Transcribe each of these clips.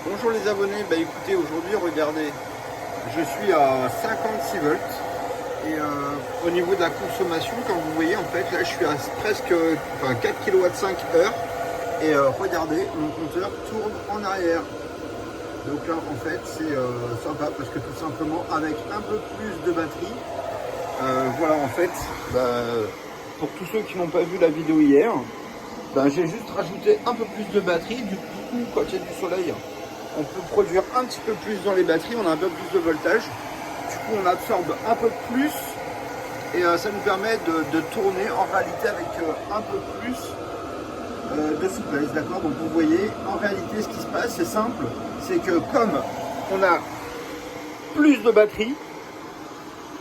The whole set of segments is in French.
Bonjour les abonnés, écoutez, aujourd'hui regardez, je suis à 56 volts et au niveau de la consommation, comme vous voyez en fait, là je suis à presque 4 kW/h et regardez, mon compteur tourne en arrière. Donc là en fait c'est sympa parce que tout simplement avec un peu plus de batterie, voilà en fait, pour tous ceux qui n'ont pas vu la vidéo hier, j'ai juste rajouté un peu plus de batterie, du coup quand il y a du soleil, on peut produire un petit peu plus dans les batteries, on a un peu plus de voltage, du coup on absorbe un peu plus et ça nous permet de tourner en réalité avec un peu plus de souplesse, d'accord. Donc vous voyez, en réalité ce qui se passe, c'est simple, c'est que comme on a plus de batterie,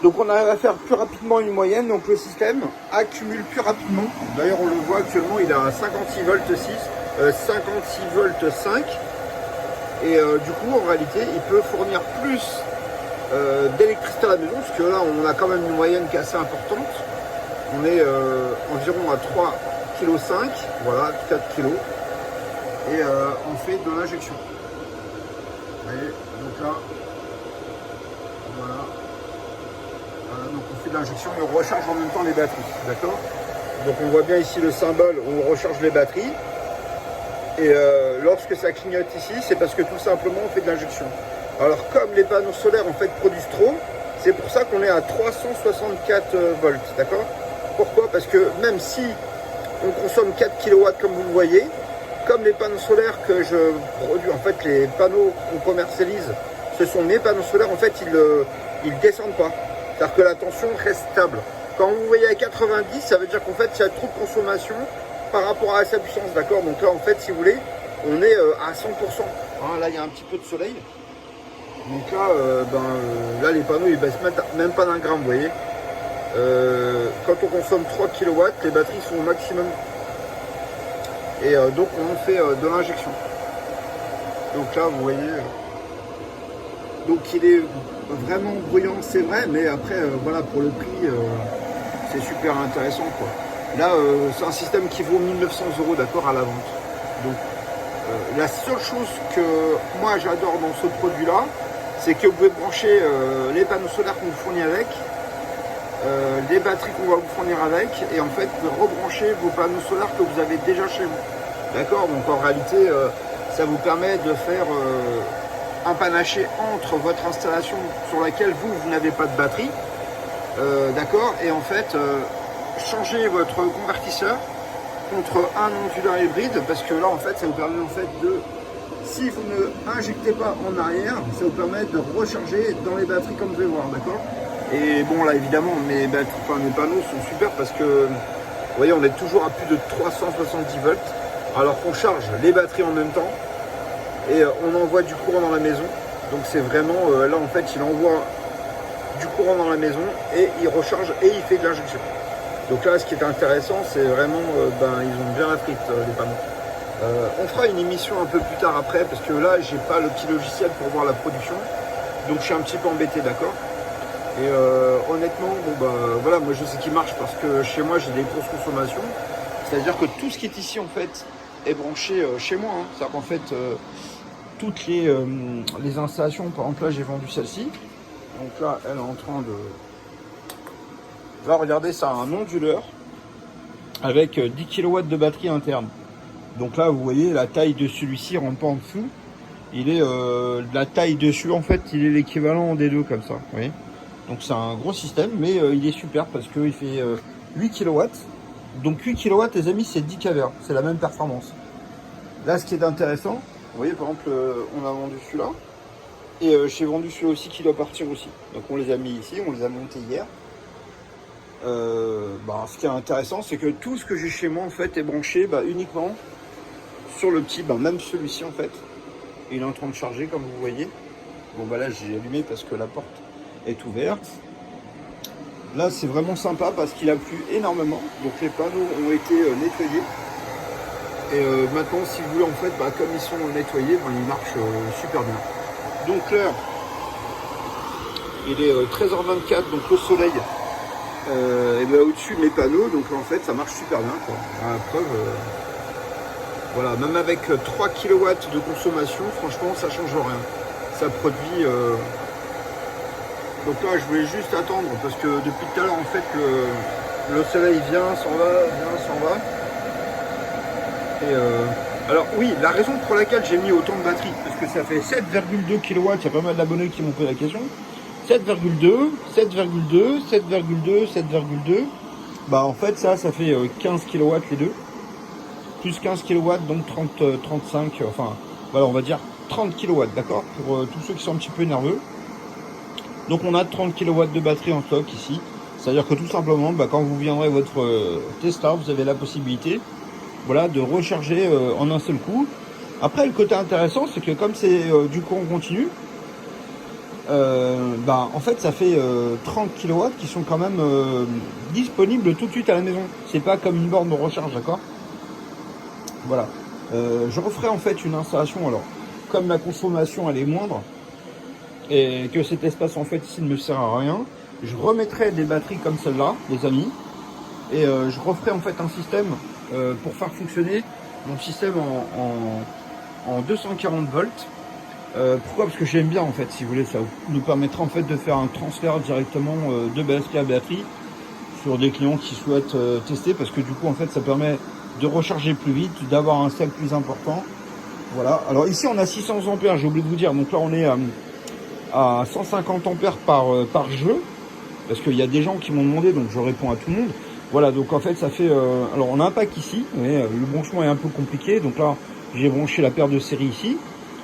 donc on arrive à faire plus rapidement une moyenne, donc le système accumule plus rapidement. D'ailleurs on le voit actuellement, il est à 56 volts 6, 56 volts 5. Et du coup, en réalité, il peut fournir plus d'électricité à la maison, parce que là, on a quand même une moyenne qui est assez importante. On est environ à 3,5 kg, voilà, 4 kg. Et on fait de l'injection. Vous voyez, donc là, voilà. Donc on fait de l'injection et on recharge en même temps les batteries, d'accord. Donc on voit bien ici le symbole où on recharge les batteries. Et lorsque ça clignote ici, c'est parce que tout simplement on fait de l'injection. Alors comme les panneaux solaires en fait produisent trop, c'est pour ça qu'on est à 364 volts, d'accord. Pourquoi? Parce que même si on consomme 4 kW comme vous le voyez, comme les panneaux solaires que je produis, en fait les panneaux qu'on commercialise, ce sont mes panneaux solaires, en fait ils descendent pas. C'est-à-dire que la tension reste stable. Quand vous voyez à 90, ça veut dire qu'en fait il y a trop de consommation par rapport à sa puissance, d'accord. Donc là en fait si vous voulez, on est à 100%. Hein, là il y a un petit peu de soleil. Donc là, là les panneaux ils baissent même pas d'un gramme, vous voyez. Quand on consomme 3 kW, les batteries sont au maximum. Et donc on fait de l'injection. Donc là vous voyez. Donc il est vraiment bruyant, c'est vrai, mais après voilà, pour le prix, c'est super intéressant quoi. Là, c'est un système qui vaut 1900 €, d'accord, à la vente. Donc, la seule chose que moi j'adore dans ce produit-là, c'est que vous pouvez brancher les panneaux solaires qu'on vous fournit avec, les batteries qu'on va vous fournir avec, et en fait, vous pouvez rebrancher vos panneaux solaires que vous avez déjà chez vous. D'accord. Donc, en réalité, ça vous permet de faire un panaché entre votre installation sur laquelle vous n'avez pas de batterie, d'accord, et en fait, changer votre convertisseur contre un onduleur hybride, parce que là en fait ça vous permet en fait de, si vous ne injectez pas en arrière, ça vous permet de recharger dans les batteries comme vous pouvez voir, d'accord. Et bon là évidemment mes panneaux sont super parce que vous voyez on est toujours à plus de 370 volts alors qu'on charge les batteries en même temps et on envoie du courant dans la maison. Donc c'est vraiment là en fait il envoie du courant dans la maison et il recharge et il fait de l'injection. Donc là, ce qui est intéressant, c'est vraiment, ils ont bien la frite, les panneaux. On fera une émission un peu plus tard après, parce que là, j'ai pas le petit logiciel pour voir la production. Donc je suis un petit peu embêté, d'accord. Et honnêtement, voilà, moi je sais qu'il marche parce que chez moi, j'ai des grosses consommations. C'est-à-dire que tout ce qui est ici, en fait, est branché chez moi. Hein. C'est-à-dire qu'en fait, toutes les installations, par exemple là, j'ai vendu celle-ci. Donc là, elle est en train de... Là, regardez, ça a un onduleur avec 10 kW de batterie interne. Donc là, vous voyez, la taille de celui-ci rentre pas en dessous. Il est la taille dessus, en fait, il est l'équivalent des deux comme ça. Vous voyez. Donc c'est un gros système, mais il est super parce qu'il fait 8 kW. Donc 8 kW, les amis, c'est 10 kW. C'est la même performance. Là, ce qui est intéressant, vous voyez, par exemple, on a vendu celui-là. Et j'ai vendu celui-là aussi qui doit partir aussi. Donc on les a mis ici, on les a montés hier. Ce qui est intéressant, c'est que tout ce que j'ai chez moi en fait est branché uniquement sur le petit, même celui-ci en fait, il est en train de charger comme vous voyez. Bon là j'ai allumé parce que la porte est ouverte. Là c'est vraiment sympa parce qu'il a plu énormément, donc les panneaux ont été nettoyés. Et maintenant si vous voulez en fait, comme ils sont nettoyés, ils marchent super bien. Donc l'heure, il est 13h24, donc le soleil. Et au-dessus de mes panneaux, donc en fait ça marche super bien quoi. À la preuve, Voilà, même avec 3 kW de consommation, franchement, ça change rien. Ça produit... Donc là, je voulais juste attendre, parce que depuis tout à l'heure, en fait, le soleil vient, s'en va. Et alors oui, la raison pour laquelle j'ai mis autant de batterie, parce que ça fait 7,2 kW, il y a pas mal d'abonnés qui m'ont posé la question. 7,2, 7,2, 7,2, 7,2. Bah en fait ça fait 15 kW les deux. Plus 15 kW, donc 30, 35, enfin voilà, on va dire 30 kW, d'accord, pour tous ceux qui sont un petit peu nerveux. Donc on a 30 kW de batterie en stock ici. C'est-à-dire que tout simplement, bah, quand vous viendrez votre Tesla, vous avez la possibilité, voilà, de recharger en un seul coup. Après, le côté intéressant, c'est que comme c'est du courant continu, bah, en fait, ça fait 30 kW qui sont quand même disponibles tout de suite à la maison. C'est pas comme une borne de recharge, d'accord? Voilà. Je referai en fait une installation. Alors, comme la consommation elle est moindre et que cet espace en fait ici ne me sert à rien, je remettrai des batteries comme celle-là, les amis, et je referai en fait un système pour faire fonctionner mon système en 240 volts. Pourquoi? Parce que j'aime bien en fait, si vous voulez, ça nous permettra en fait de faire un transfert directement de batterie à batterie sur des clients qui souhaitent tester, parce que du coup en fait ça permet de recharger plus vite, d'avoir un sel plus important. Voilà, alors ici on a 600 ampères, j'ai oublié de vous dire, donc là on est à 150 ampères par jeu, parce qu'il y a des gens qui m'ont demandé, donc je réponds à tout le monde. Voilà, donc en fait ça fait, alors on a un pack ici, mais le branchement est un peu compliqué, donc là j'ai branché la paire de série ici.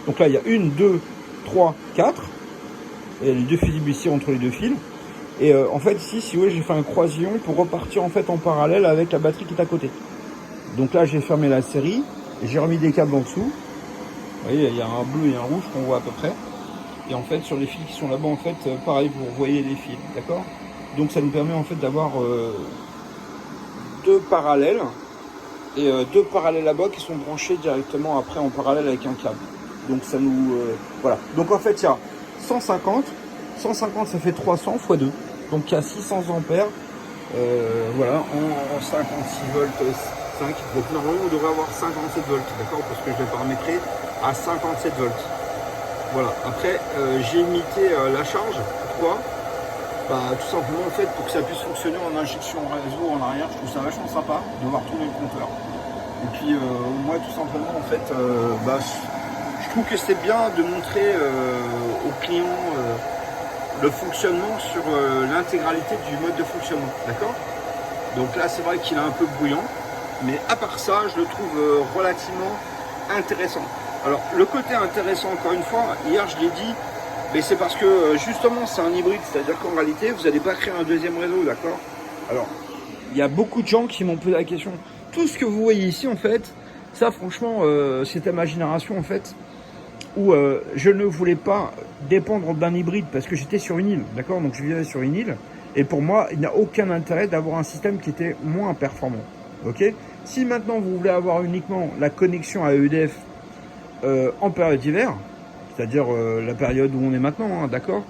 Donc là il y a 1, 2, 3, 4, et les deux fusibles ici entre les deux fils. Et en fait ici, si vous voulez, j'ai fait un croisillon pour repartir en fait en parallèle avec la batterie qui est à côté. Donc là j'ai fermé la série, j'ai remis des câbles en dessous. Vous voyez, il y a un bleu et un rouge qu'on voit à peu près. Et en fait sur les fils qui sont là-bas, en fait, pareil, vous voyez les fils, d'accord? Donc ça nous permet en fait d'avoir deux parallèles, et deux parallèles là-bas qui sont branchés directement après en parallèle avec un câble. Donc ça nous... voilà. Donc en fait il y a 150, 150 ça fait 300 x 2. Donc il y a 600 ampères, voilà, en 56 volts 5. Donc normalement on devrait avoir 57 volts, d'accord, parce que je vais paramétrer à 57 volts. Voilà, après j'ai limité la charge. Pourquoi? Bah, tout simplement en fait pour que ça puisse fonctionner en injection réseau en arrière. Je trouve ça vachement sympa de voir tourner le compteur. Et puis moi tout simplement en fait bah, je trouve que c'est bien de montrer aux clients le fonctionnement sur l'intégralité du mode de fonctionnement, d'accord? Donc là c'est vrai qu'il est un peu bruyant, mais à part ça je le trouve relativement intéressant. Alors le côté intéressant, encore une fois, hier je l'ai dit, mais c'est parce que justement c'est un hybride, c'est-à-dire qu'en réalité vous n'allez pas créer un deuxième réseau, d'accord? Alors il y a beaucoup de gens qui m'ont posé la question. Tout ce que vous voyez ici en fait, ça franchement c'était ma génération en fait, où je ne voulais pas dépendre d'un hybride parce que j'étais sur une île, d'accord? Donc je vivais sur une île, et pour moi il n'y a aucun intérêt d'avoir un système qui était moins performant, ok? Si maintenant vous voulez avoir uniquement la connexion à EDF en période d'hiver, c'est-à-dire la période où on est maintenant, hein, d'accord,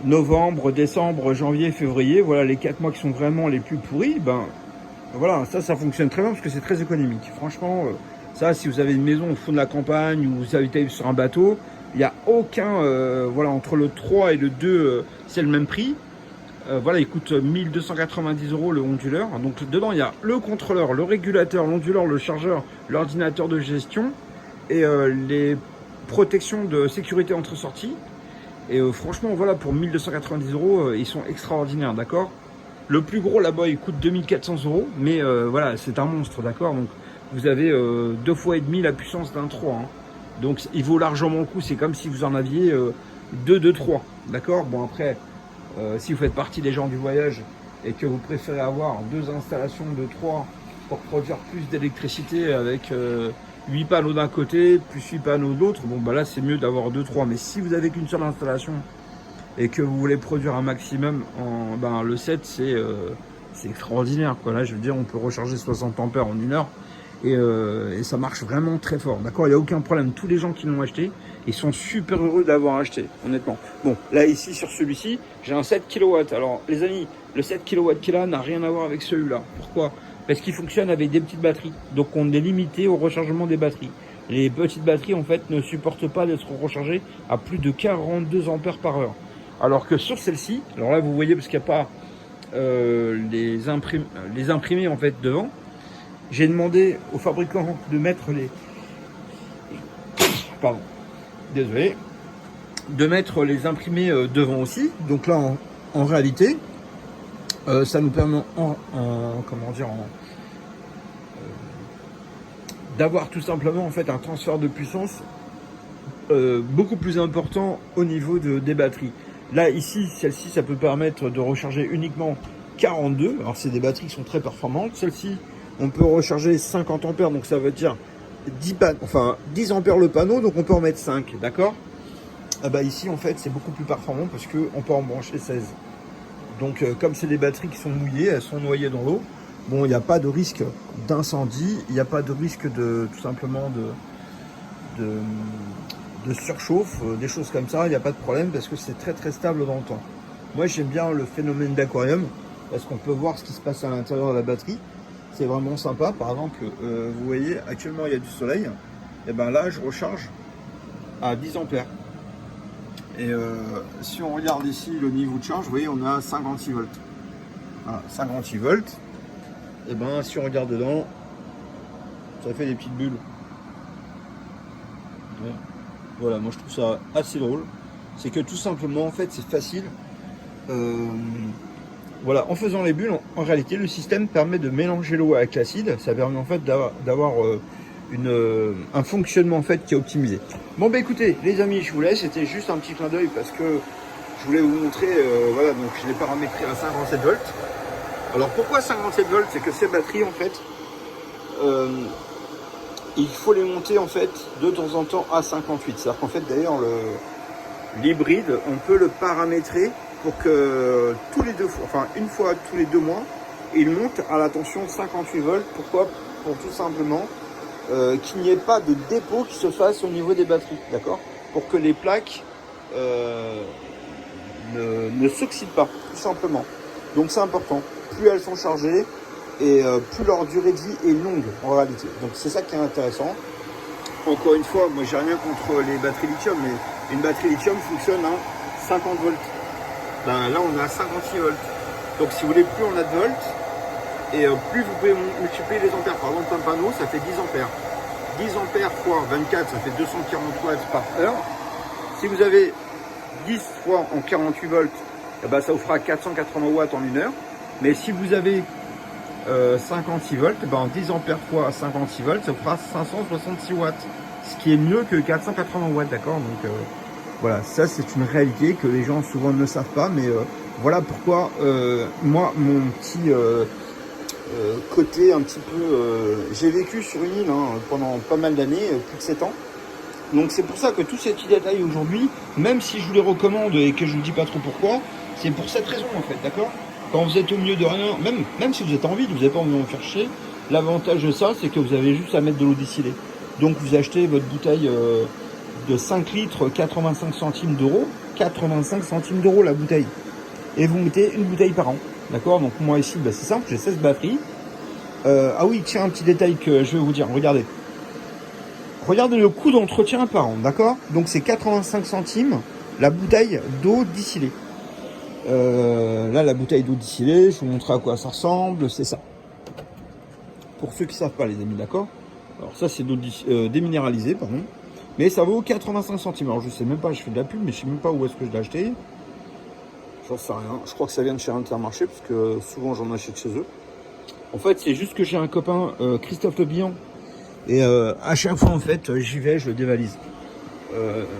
novembre, décembre, janvier, février, voilà les 4 mois qui sont vraiment les plus pourris, ben voilà, ça fonctionne très bien parce que c'est très économique. Franchement, ça, si vous avez une maison au fond de la campagne ou vous habitez sur un bateau, il n'y a aucun, voilà, entre le 3 et le 2, c'est le même prix. Voilà, il coûte 1290 € le onduleur. Donc dedans, il y a le contrôleur, le régulateur, l'onduleur, le chargeur, l'ordinateur de gestion et les protections de sécurité entre-sorties. Et franchement, voilà, pour 1290 €, ils sont extraordinaires, d'accord? Le plus gros là-bas, il coûte 2400 €, mais voilà, c'est un monstre, d'accord? Donc vous avez 2 fois et demi la puissance d'un 3. Hein. Donc il vaut largement le coup, c'est comme si vous en aviez 2 de 3, d'accord? Bon après, si vous faites partie des gens du voyage et que vous préférez avoir 2 installations de 3 pour produire plus d'électricité avec 8 panneaux d'un côté, plus 8 panneaux de l'autre, bon bah là c'est mieux d'avoir 2-3. Mais si vous avez qu'une seule installation et que vous voulez produire un maximum, ben, le 7 c'est extraordinaire, quoi. Là je veux dire, on peut recharger 60 ampères en 1 heure et ça marche vraiment très fort, d'accord? Il n'y a aucun problème, tous les gens qui l'ont acheté, ils sont super heureux d'avoir acheté, honnêtement. Bon, là ici sur celui-ci, j'ai un 7 kW. Alors les amis, le 7 kW qu'il a n'a rien à voir avec celui-là. Pourquoi? parce qu'il fonctionne avec des petites batteries. Donc on est limité au rechargement des batteries. Les petites batteries en fait ne supportent pas d'être rechargées à plus de 42 ampères par heure. Alors que sur celle-ci, alors là vous voyez parce qu'il n'y a pas les imprimés en fait devant. J'ai demandé au fabricant de mettre pardon, désolé, de mettre les imprimés devant aussi. Donc là en réalité, ça nous permet comment dire d'avoir tout simplement en fait un transfert de puissance beaucoup plus important au niveau des batteries. Là ici, celle-ci, ça peut permettre de recharger uniquement 42. Alors c'est des batteries qui sont très performantes. Celle-ci, on peut recharger 50 ampères, donc ça veut dire 10 ampères le panneau, donc on peut en mettre 5, d'accord. Ah bah ici en fait c'est beaucoup plus performant parce qu'on peut en brancher 16. Donc comme c'est des batteries qui sont mouillées, elles sont noyées dans l'eau, bon il n'y a pas de risque d'incendie, il n'y a pas de risque de tout simplement de surchauffe, des choses comme ça, il n'y a pas de problème parce que c'est très très stable dans le temps. Moi j'aime bien le phénomène d'aquarium parce qu'on peut voir ce qui se passe à l'intérieur de la batterie. C'est vraiment sympa. Par exemple, vous voyez actuellement il y a du soleil, et ben là je recharge à 10 ampères. Et si on regarde ici le niveau de charge, vous voyez on a 56 volts. Voilà, 56 volts. Et ben si on regarde dedans, ça fait des petites bulles. Voilà, moi je trouve ça assez drôle. C'est que tout simplement en fait c'est facile. Voilà, en faisant les bulles, en réalité le système permet de mélanger l'eau avec l'acide. Ça permet en fait d'avoir un fonctionnement en fait qui est optimisé. Bon bah écoutez les amis, je vous laisse, c'était juste un petit clin d'œil parce que je voulais vous montrer, voilà, donc je l'ai paramétré à 57 volts. Alors pourquoi 57 volts? C'est que ces batteries en fait, il faut les monter en fait de temps en temps à 58. C'est-à-dire qu'en fait d'ailleurs l'hybride, on peut le paramétrer pour que tous les deux fois, enfin une fois tous les 2 mois, il monte à la tension 58 volts. Pourquoi? Pour tout simplement qu'il n'y ait pas de dépôt qui se fasse au niveau des batteries, d'accord? Pour que les plaques ne s'oxydent pas, tout simplement. Donc c'est important. Plus elles sont chargées et plus leur durée de vie est longue en réalité. Donc c'est ça qui est intéressant. Encore une fois, moi j'ai rien contre les batteries lithium, mais une batterie lithium fonctionne à 50 volts. Ben, là on est à 56 volts. Donc si vous voulez, plus on a de volts, et plus vous pouvez multiplier les ampères. Par exemple, un panneau, ça fait 10 ampères. 10 ampères fois 24, ça fait 240 watts par heure. Si vous avez 10 fois en 48 volts, eh ben, ça vous fera 480 watts en 1 heure. Mais si vous avez 56 volts, eh ben, 10 ampères fois 56 volts, ça vous fera 566 watts. Ce qui est mieux que 480 watts, d'accord? Donc voilà, ça c'est une réalité que les gens souvent ne savent pas. Mais voilà pourquoi moi, mon petit... côté un petit peu, j'ai vécu sur une île pendant pas mal d'années, plus de 7 ans. Donc c'est pour ça que tous ces petits détails aujourd'hui, même si je vous les recommande et que je vous dis pas trop pourquoi, c'est pour cette raison en fait, d'accord? Quand vous êtes au milieu de rien, même si vous êtes en vide, vous n'avez pas envie de vous faire chier, l'avantage de ça, c'est que vous avez juste à mettre de l'eau distillée. Donc vous achetez votre bouteille de 5 litres, 85 centimes d'euros, 85 centimes d'euros la bouteille. Et vous mettez une bouteille par an. D'accord? Donc moi ici, bah, c'est simple, j'ai 16 batteries. Ah oui, tiens, un petit détail que je vais vous dire. Regardez. Regardez le coût d'entretien par an, d'accord? Donc c'est 85 centimes la bouteille d'eau distillée. Là, la bouteille d'eau distillée, je vous montrer à quoi ça ressemble, c'est ça. Pour ceux qui ne savent pas, les amis, d'accord? Alors ça, c'est d'eau déminéralisée, pardon. Mais ça vaut 85 centimes. Alors je sais même pas, je fais de la pub, mais je sais même pas où est-ce que je l'ai acheté. J'en sais rien. Je crois que ça vient de chez Intermarché, parce que souvent j'en achète chez eux. En fait, c'est juste que j'ai un copain, Christophe Le Bihan, et à chaque fois, en fait, j'y vais, je le dévalise.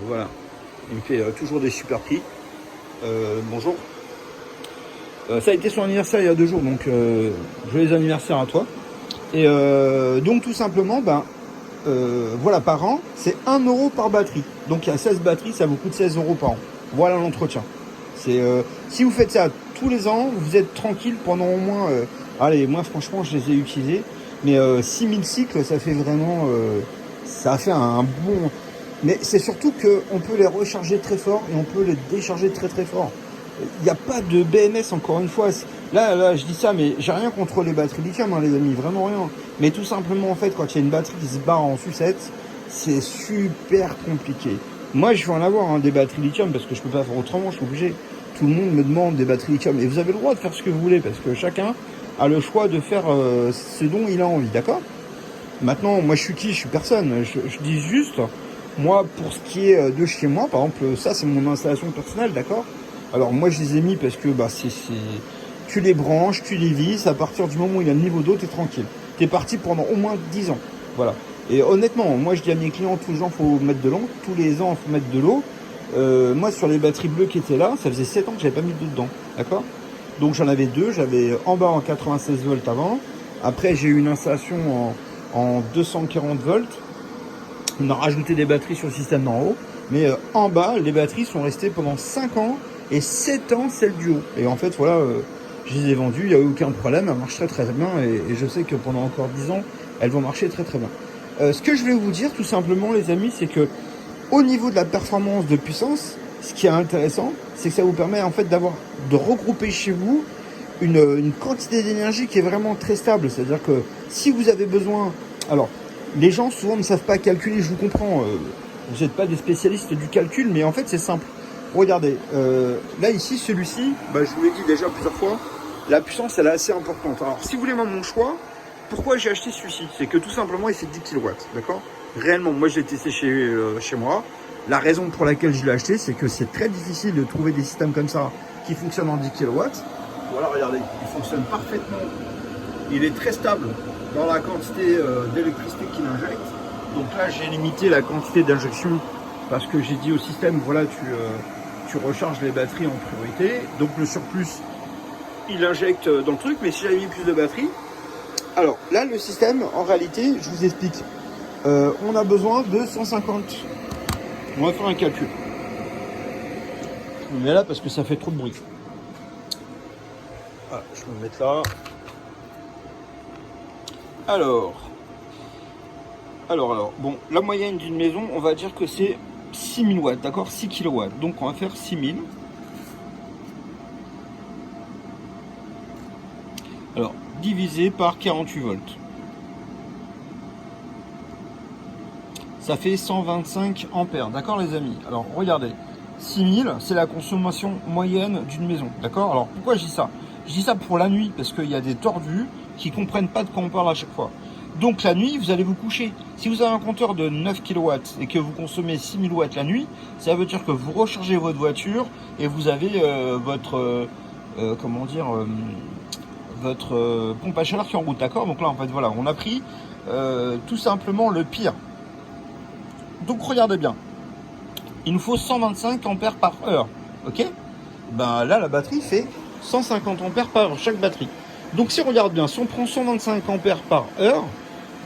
Voilà. Il me fait toujours des super prix. Bonjour. Ça a été son anniversaire il y a 2 jours, donc joyeux anniversaire à toi. Et donc tout simplement, ben, voilà, par an, c'est 1 euro par batterie. Donc il y a 16 batteries, ça vous coûte 16 euros par an. Voilà l'entretien. C'est si vous faites ça tous les ans, vous êtes tranquille pendant au moins... allez, moi franchement, je les ai utilisés. Mais 6000 cycles, ça fait vraiment... ça fait un bon... Mais c'est surtout qu'on peut les recharger très fort et on peut les décharger très très fort. Il n'y a pas de BMS, encore une fois. Là, je dis ça, mais j'ai rien contre les batteries lithium, hein, les amis, vraiment rien. Mais tout simplement, en fait, quand il y a une batterie qui se barre en sucette, c'est super compliqué. Moi, je vais en avoir hein, des batteries lithium parce que je peux pas faire autrement, je suis obligé. Tout le monde me demande des batteries lithium et vous avez le droit de faire ce que vous voulez parce que chacun a le choix de faire ce dont il a envie, d'accord? Maintenant, moi, je suis qui? Je suis personne. Je dis juste, moi, pour ce qui est de chez moi, par exemple, ça, c'est mon installation personnelle, d'accord? Alors, moi, je les ai mis parce que bah, tu les branches, tu les vis, à partir du moment où il y a le niveau d'eau, t'es tranquille. T'es parti pendant au moins 10 ans. Voilà. Et honnêtement, moi je dis à mes clients, tous les ans, faut mettre de l'eau. Tous les ans, faut mettre de l'eau. Moi, sur les batteries bleues qui étaient là, ça faisait 7 ans que j'avais pas mis d'eau dedans. D'accord? Donc j'en avais deux. J'avais en bas en 96 volts avant. Après, j'ai eu une installation en 240 volts. On a rajouté des batteries sur le système d'en haut. Mais en bas, les batteries sont restées pendant 5 ans et 7 ans celles du haut. Et en fait, voilà, je les ai vendues, il n'y a eu aucun problème, elles marchent très très bien et je sais que pendant encore 10 ans, elles vont marcher très très bien. Ce que je vais vous dire tout simplement les amis, c'est que au niveau de la performance de puissance, ce qui est intéressant, c'est que ça vous permet en fait de regrouper chez vous une quantité d'énergie qui est vraiment très stable. C'est-à-dire que si vous avez besoin... Alors, les gens souvent ne savent pas calculer, je vous comprends, vous n'êtes pas des spécialistes du calcul, mais en fait c'est simple. Regardez, là ici, celui-ci, bah, je vous l'ai dit déjà plusieurs fois, la puissance elle est assez importante. Alors si vous voulez mon choix, pourquoi j'ai acheté celui-ci? C'est que tout simplement il fait 10 kW, d'accord? Réellement, moi je l'ai testé chez moi. La raison pour laquelle je l'ai acheté, c'est que c'est très difficile de trouver des systèmes comme ça qui fonctionnent en 10 kW. Voilà, regardez, il fonctionne parfaitement. Il est très stable dans la quantité d'électricité qu'il injecte. Donc là, j'ai limité la quantité d'injection parce que j'ai dit au système, voilà, tu recharges les batteries en priorité. Donc le surplus, il injecte dans le truc. Mais si j'avais mis plus de batteries, alors là, le système, en réalité, je vous explique. On a besoin de 150. On va faire un calcul. Je me mets là parce que ça fait trop de bruit. Voilà, je vais me mettre là. Alors, bon, la moyenne d'une maison, on va dire que c'est 6000 watts, d'accord? 6 kW. Donc, on va faire 6000. Alors, divisé par 48 volts. Ça fait 125 ampères, d'accord les amis? Alors, regardez. 6000, c'est la consommation moyenne d'une maison, d'accord? Alors, pourquoi je dis ça? Je dis ça pour la nuit, parce qu'il y a des tordus qui comprennent pas de quoi on parle à chaque fois. Donc la nuit, vous allez vous coucher. Si vous avez un compteur de 9 kW et que vous consommez 6000 watts la nuit, ça veut dire que vous rechargez votre voiture et vous avez votre pompe à chaleur qui est en route, d'accord? Donc là, en fait, voilà, on a pris tout simplement le pire. Donc regardez bien. Il nous faut 125 ampères par heure, ok? Ben là, la batterie fait 150 ampères par heure, chaque batterie. Donc si on regarde bien, si on prend 125 ampères par heure,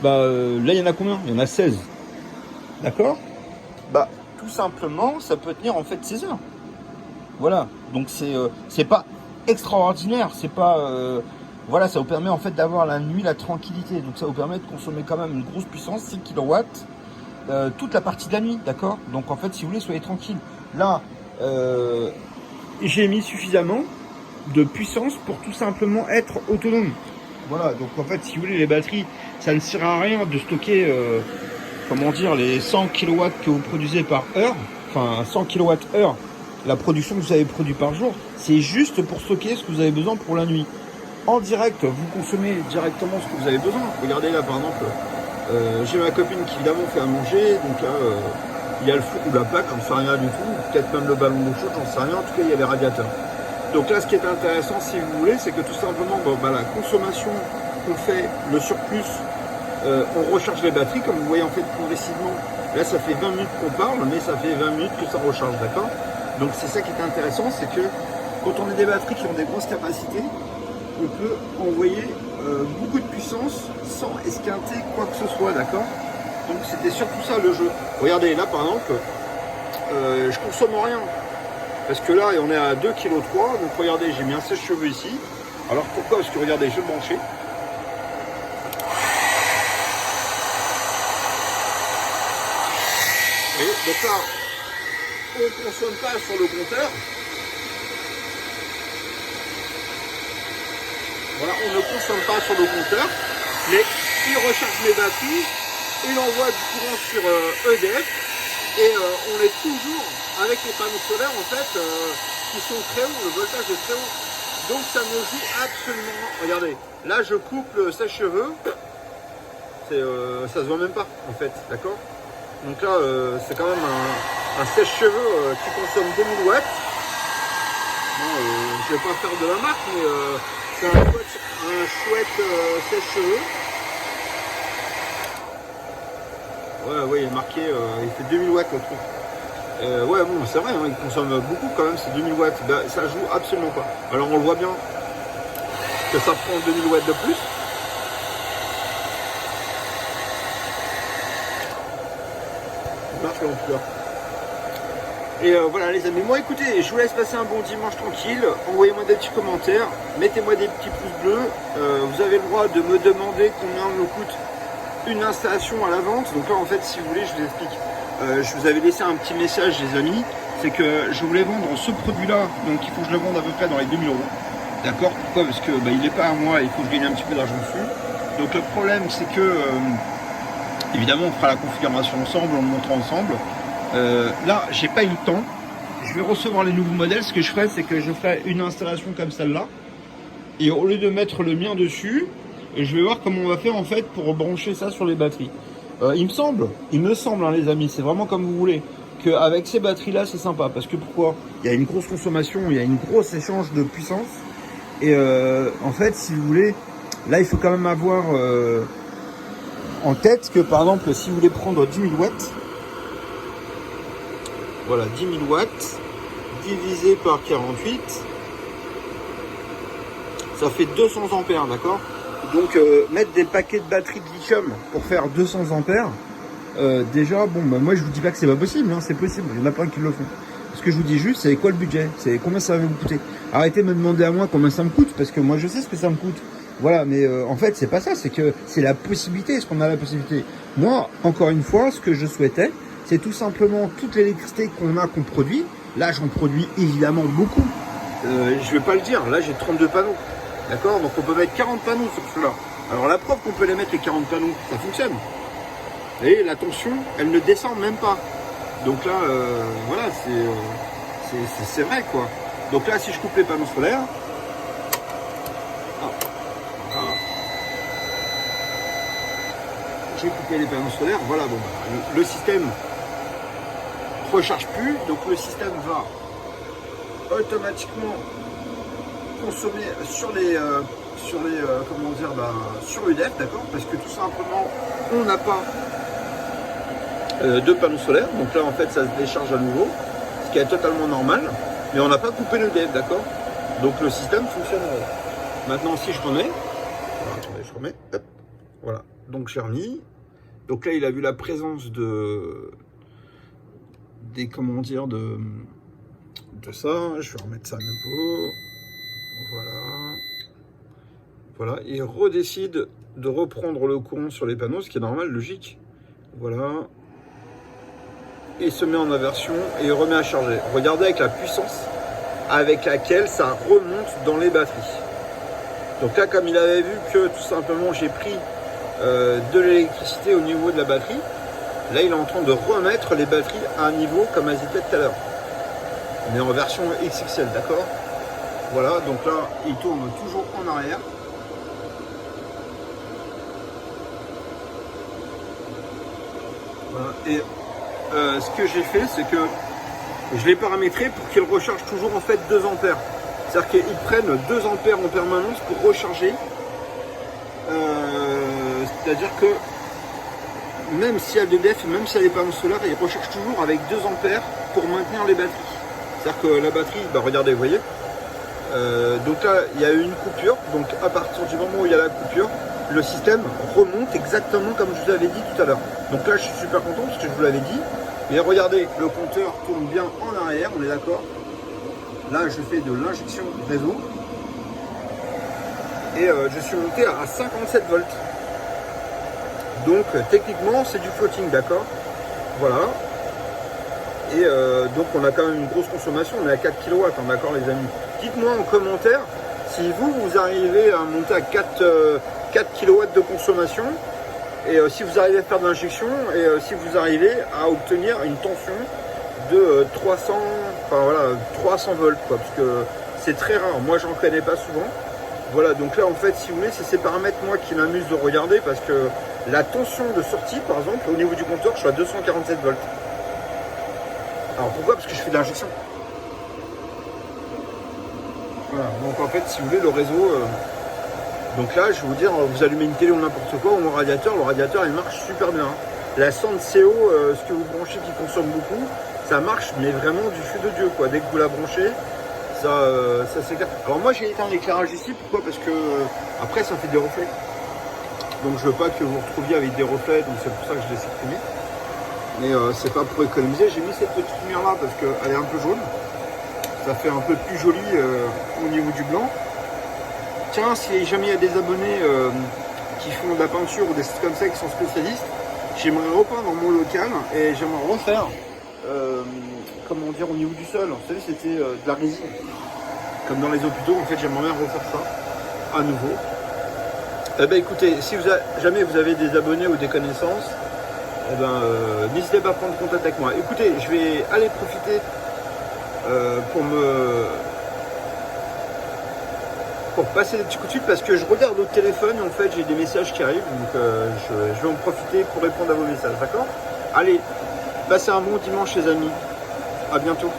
bah là il y en a combien? Il y en a 16. D'accord? Bah tout simplement, ça peut tenir en fait 16 heures. Voilà. Donc c'est pas extraordinaire, c'est pas voilà, ça vous permet en fait d'avoir la nuit la tranquillité. Donc ça vous permet de consommer quand même une grosse puissance, 6 kW, toute la partie de la nuit, d'accord? Donc en fait, si vous voulez, soyez tranquille. Là, j'ai mis suffisamment de puissance pour tout simplement être autonome. Voilà, donc en fait, si vous voulez, les batteries, ça ne sert à rien de stocker, les 100 kW que vous produisez par heure, enfin 100 kWh, la production que vous avez produit par jour, c'est juste pour stocker ce que vous avez besoin pour la nuit. En direct, vous consommez directement ce que vous avez besoin. Regardez là, par exemple, j'ai ma copine qui évidemment fait à manger, donc là, il y a le four ou la plaque, j'en sais rien du tout, peut-être même le ballon d'eau chaude, j'en sais rien, en tout cas il y a les radiateurs. Donc là, ce qui est intéressant, si vous voulez, c'est que tout simplement, la consommation qu'on fait, le surplus, on recharge les batteries, comme vous voyez en fait progressivement. Là, ça fait 20 minutes qu'on parle, mais ça fait 20 minutes que ça recharge, d'accord? Donc c'est ça qui est intéressant, c'est que quand on a des batteries qui ont des grosses capacités, on peut envoyer beaucoup de puissance sans esquinter quoi que ce soit, d'accord? Donc c'était surtout ça le jeu. Regardez, là par exemple, je consomme rien. Parce que là, on est à 2,3 kg. Donc regardez, j'ai mis un sèche-cheveux ici. Alors pourquoi? Parce que regardez, je vais le brancher. Et donc là, on ne consomme pas sur le compteur. Voilà, on ne consomme pas sur le compteur, mais il recharge mes batteries, il envoie du courant sur EDF, et on est toujours avec les panneaux solaires en fait qui sont très hauts, le voltage est très haut. Donc ça ne joue absolument. Regardez, là je coupe le sèche-cheveux, ça se voit même pas en fait, d'accord? Donc là c'est quand même un sèche-cheveux qui consomme 2000 watts. Bon, je vais pas faire de la marque, mais c'est un chouette sèche-cheveux. Ouais, il est marqué, il fait 2000 watts le truc. Ouais, bon, c'est vrai, hein, il consomme beaucoup quand même, c'est 2000 watts. Ben, ça joue absolument pas. Alors on le voit bien que ça prend 2000 watts de plus. Il marche en tout cas. Et voilà les amis, moi écoutez, je vous laisse passer un bon dimanche tranquille. Envoyez-moi des petits commentaires, mettez-moi des petits pouces bleus. Vous avez le droit de me demander combien me coûte une installation à la vente. Donc là en fait, si vous voulez, je vous explique. Je vous avais laissé un petit message les amis, c'est que je voulais vendre ce produit là, donc il faut que je le vende à peu près dans les 2000 €. D'accord? Pourquoi? Parce que il n'est pas à moi, il faut que je gagne un petit peu d'argent dessus. Donc le problème c'est que évidemment on fera la configuration ensemble, on le montrera ensemble. Là j'ai pas eu le temps, je vais recevoir les nouveaux modèles. Ce que je ferai, c'est que je ferai une installation comme celle-là, et au lieu de mettre le mien dessus, je vais voir comment on va faire en fait pour brancher ça sur les batteries. Il me semble hein, les amis, c'est vraiment comme vous voulez, qu'avec ces batteries là c'est sympa, parce que pourquoi? Il y a une grosse consommation, il y a une grosse échange de puissance, et en fait si vous voulez, là il faut quand même avoir en tête que par exemple si vous voulez prendre 10 000 watts, voilà 10 000 watts divisé par 48, ça fait 200 ampères, d'accord? Donc mettre des paquets de batteries de lithium pour faire 200 ampères, déjà, bon, bah, moi je vous dis pas que c'est pas possible, hein, c'est possible, il y en a plein qui le font. Ce que je vous dis juste, c'est quoi le budget, c'est combien ça va vous coûter. Arrêtez de me demander à moi combien ça me coûte, parce que moi je sais ce que ça me coûte. Voilà, mais en fait c'est pas ça, c'est que c'est la possibilité, est-ce qu'on a la possibilité. Moi, encore une fois, ce que je souhaitais, c'est tout simplement toute l'électricité qu'on produit. Là j'en produis évidemment beaucoup, je vais pas le dire, là j'ai 32 panneaux. D'accord? Donc on peut mettre 40 panneaux sur cela. Alors la preuve qu'on peut les mettre les 40 panneaux, ça fonctionne. Et la tension, elle ne descend même pas. Donc là, voilà, c'est vrai quoi. Donc là, si je coupe les panneaux solaires, voilà. J'ai coupé les panneaux solaires, voilà, bon, le système ne recharge plus, donc le système va automatiquement consommer sur les comment dire, sur EDF, d'accord, parce que tout simplement on n'a pas de panneaux solaires, donc là en fait ça se décharge à nouveau, ce qui est totalement normal, mais on n'a pas coupé l'EDF, d'accord, donc le système fonctionne. Maintenant si je remets, voilà, attendez, je remets, hop, voilà, donc j'ai remis, donc là il a vu la présence des comment dire de ça, je vais remettre ça à nouveau. Voilà, il redécide de reprendre le courant sur les panneaux, ce qui est normal, logique. Voilà. Et il se met en inversion et il remet à charger. Regardez avec la puissance avec laquelle ça remonte dans les batteries. Donc là, comme il avait vu que tout simplement j'ai pris de l'électricité au niveau de la batterie, là il est en train de remettre les batteries à un niveau comme elles étaient tout à l'heure. On est en version XXL, d'accord? Voilà, donc là, il tourne toujours en arrière. Voilà. Et ce que j'ai fait, c'est que je l'ai paramétré pour qu'il recharge toujours en fait 2 ampères. C'est-à-dire qu'ils prennent 2 ampères en permanence pour recharger. C'est-à-dire que même s'il y a l'EDF, même s'il y a les panneaux solaires, ils rechargent toujours avec 2 ampères pour maintenir les batteries. C'est-à-dire que la batterie, regardez, vous voyez, donc là il y a eu une coupure, donc à partir du moment où il y a la coupure, le système remonte exactement comme je vous avais dit tout à l'heure. Donc là je suis super content parce que je vous l'avais dit. Et regardez, le compteur tourne bien en arrière, on est d'accord. Là je fais de l'injection réseau et je suis monté à 57 volts. Donc techniquement c'est du floating, d'accord. Voilà. Et donc on a quand même une grosse consommation, on est à 4 kW, hein, d'accord les amis. Dites-moi en commentaire Si vous arrivez à monter à 4 kW de consommation, et si vous arrivez à faire de l'injection, et si vous arrivez à obtenir une tension de 300, enfin voilà, 300 volts, quoi, parce que c'est très rare. Moi, j'en connais pas souvent. Voilà, donc là, en fait, si vous voulez, c'est ces paramètres, moi, qui m'amusent de regarder, parce que la tension de sortie, par exemple, au niveau du compteur, je suis à 247 volts. Alors pourquoi? Parce que je fais de l'injection. Voilà, donc en fait, si vous voulez, le réseau... donc là, je vais vous dire, vous allumez une télé ou n'importe quoi, ou mon radiateur, le radiateur, il marche super bien. La sonde CO, ce que vous branchez qui consomme beaucoup, ça marche, mais vraiment du feu de Dieu, quoi. Dès que vous la branchez, ça s'éclaire. Alors moi, j'ai éteint l'éclairage ici, pourquoi? Parce que après, ça fait des reflets. Donc je veux pas que vous vous retrouviez avec des reflets, donc c'est pour ça que je l'ai supprimé. Mais c'est pas pour économiser, j'ai mis cette petite lumière là parce qu'elle est un peu jaune. Ça fait un peu plus joli au niveau du blanc. Tiens, si jamais il y a des abonnés qui font de la peinture ou des choses comme ça, qui sont spécialistes, j'aimerais repeindre dans mon local et j'aimerais refaire, comment dire, au niveau du sol. Vous savez, c'était de la résine. Comme dans les hôpitaux, en fait, j'aimerais bien refaire ça à nouveau. Eh ben, écoutez, si jamais vous avez des abonnés ou des connaissances, eh ben, n'hésitez pas à prendre contact avec moi. Écoutez, je vais aller profiter pour passer des petits coups de fil parce que je regarde au téléphone et en fait j'ai des messages qui arrivent, donc je vais en profiter pour répondre à vos messages, d'accord? Allez, passez un bon dimanche les amis, à bientôt.